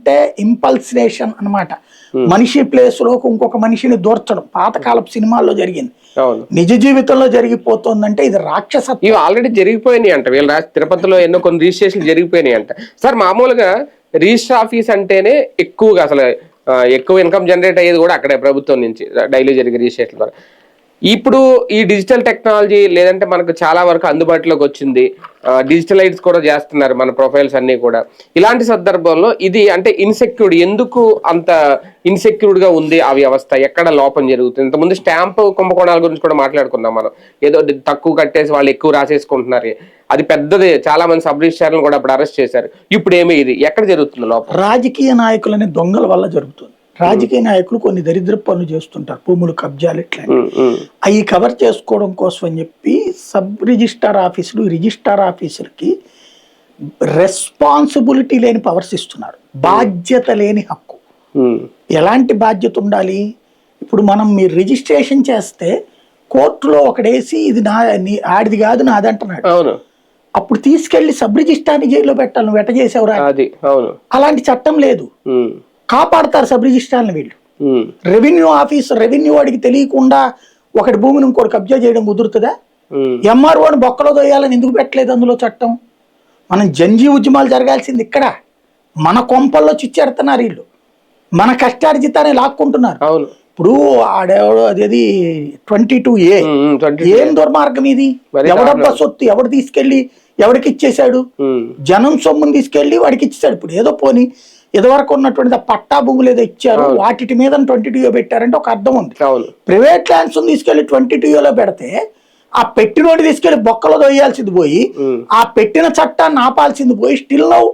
అంటే ఇంపల్సినేషన్ అన్నమాట. మనిషి ప్లేస్ లో ఇంకొక మనిషిని దూర్చడం పాతకాలపు సినిమాల్లో జరిగింది. నిజ జీవితంలో జరిగిపోతుందంటే ఇది రాక్షసత్వం. ఇవి ఆల్రెడీ జరిగిపోయినాయి అంట. వీళ్ళు తిరుపతిలో ఎన్నో కొన్ని రిజిస్ట్రేషన్లు జరిగిపోయినాయి అంట. సార్ మామూలుగా రిజిస్టర్ ఆఫీస్ అంటేనే ఎక్కువగా అసలు ఎక్కువ ఇన్కమ్ జనరేట్ అయ్యేది కూడా అక్కడే ప్రభుత్వం నుంచి డైలీ జరిగే రిజిస్ట్రేషన్ ద్వారా. ఇప్పుడు ఈ డిజిటల్ టెక్నాలజీ లేదంటే మనకు చాలా వరకు అందుబాటులోకి వచ్చింది, డిజిటలైజ్ కూడా చేస్తున్నారు మన ప్రొఫైల్స్ అన్ని కూడా. ఇలాంటి సందర్భంలో ఇది అంటే ఇన్సెక్యూర్డ్, ఎందుకు అంత ఇన్సెక్యూర్డ్ గా ఉంది ఆ వ్యవస్థ? ఎక్కడ లోపం జరుగుతుంది? ఇంతకుముందు స్టాంప్ కుంభకోణాల గురించి కూడా మాట్లాడుకున్నాం మనం. ఏదో తక్కువ కట్టేసి వాళ్ళు ఎక్కువ రాసేసుకుంటున్నారు, అది పెద్దది. చాలా మంది సబ్ రిజిస్ట్రార్లను కూడా అప్పుడు అరెస్ట్ చేశారు. ఇప్పుడు ఏమి ఇది ఎక్కడ జరుగుతుంది లోపం? రాజకీయ నాయకులని దొంగల వల్ల జరుగుతుంది. రాజకీయ నాయకులు కొన్ని దరిద్ర పనులు చేస్తుంటారు, భూములు కబ్జాలు ఇట్లా. అవి కవర్ చేసుకోవడం కోసం అని చెప్పి సబ్ రిజిస్టార్ ఆఫీసులు, రిజిస్టార్ ఆఫీసులకి రెస్పాన్సిబిలిటీ లేని పవర్స్ ఇస్తున్నారు, బాధ్యత లేని హక్కు. ఎలాంటి బాధ్యత ఉండాలి? ఇప్పుడు మీరు రిజిస్ట్రేషన్ చేస్తే కోర్టులో ఒకడేసి ఇది ఆడిది కాదు నాది అంటున్నాడు, అప్పుడు తీసుకెళ్లి సబ్ రిజిస్టార్ని జైల్లో పెట్టాలి. నువ్వు ఎట్ట చేసావురా? అలాంటి చట్టం లేదు. కాపాడతారు సబ్ రిజిస్ట్రార్ని వీళ్ళు. రెవెన్యూ ఆఫీసర్, రెవెన్యూ వాడికి తెలియకుండా ఒకటి భూమిని ఇంకోటి కబ్జా చేయడం కుదురుతుందా? ఎంఆర్ఓని బొక్కలో దొయ్యాలని ఎందుకు పెట్టలేదు అందులో చట్టం? మనం జంజీ ఉద్యమాలు జరగాల్సింది ఇక్కడ. మన కొంపల్లో చిచ్చెడుతున్నారు వీళ్ళు, మన కష్టార్జితాన్ని లాక్కుంటున్నారు. ఇప్పుడు ఆడెవడో అదేది 22A ఏం దుర్మార్గం ఇది? ఎవడబ్బా సొత్తు ఎవడు తీసుకెళ్లి ఎవడికి ఇచ్చేశాడు? జనం సొమ్ముని తీసుకెళ్లి వాడికి ఇచ్చేసాడు. ఇప్పుడు ఏదో పోని ఇదివరకు ఉన్నటువంటి పట్టా భూములు ఏదో ఇచ్చారు, వాటి మీద 22A పెట్టారంటే ఒక అర్థం ఉంది. ప్రైవేట్ ల్యాండ్స్ తీసుకెళ్లి 22Aలో పెడితే ఆ పెట్టినోడి తీసుకెళ్లి బొక్కలో దొయ్యాల్సింది పోయి, ఆ పెట్టిన చట్టాన్ని ఆపాల్సింది పోయి, స్టిల్ నౌ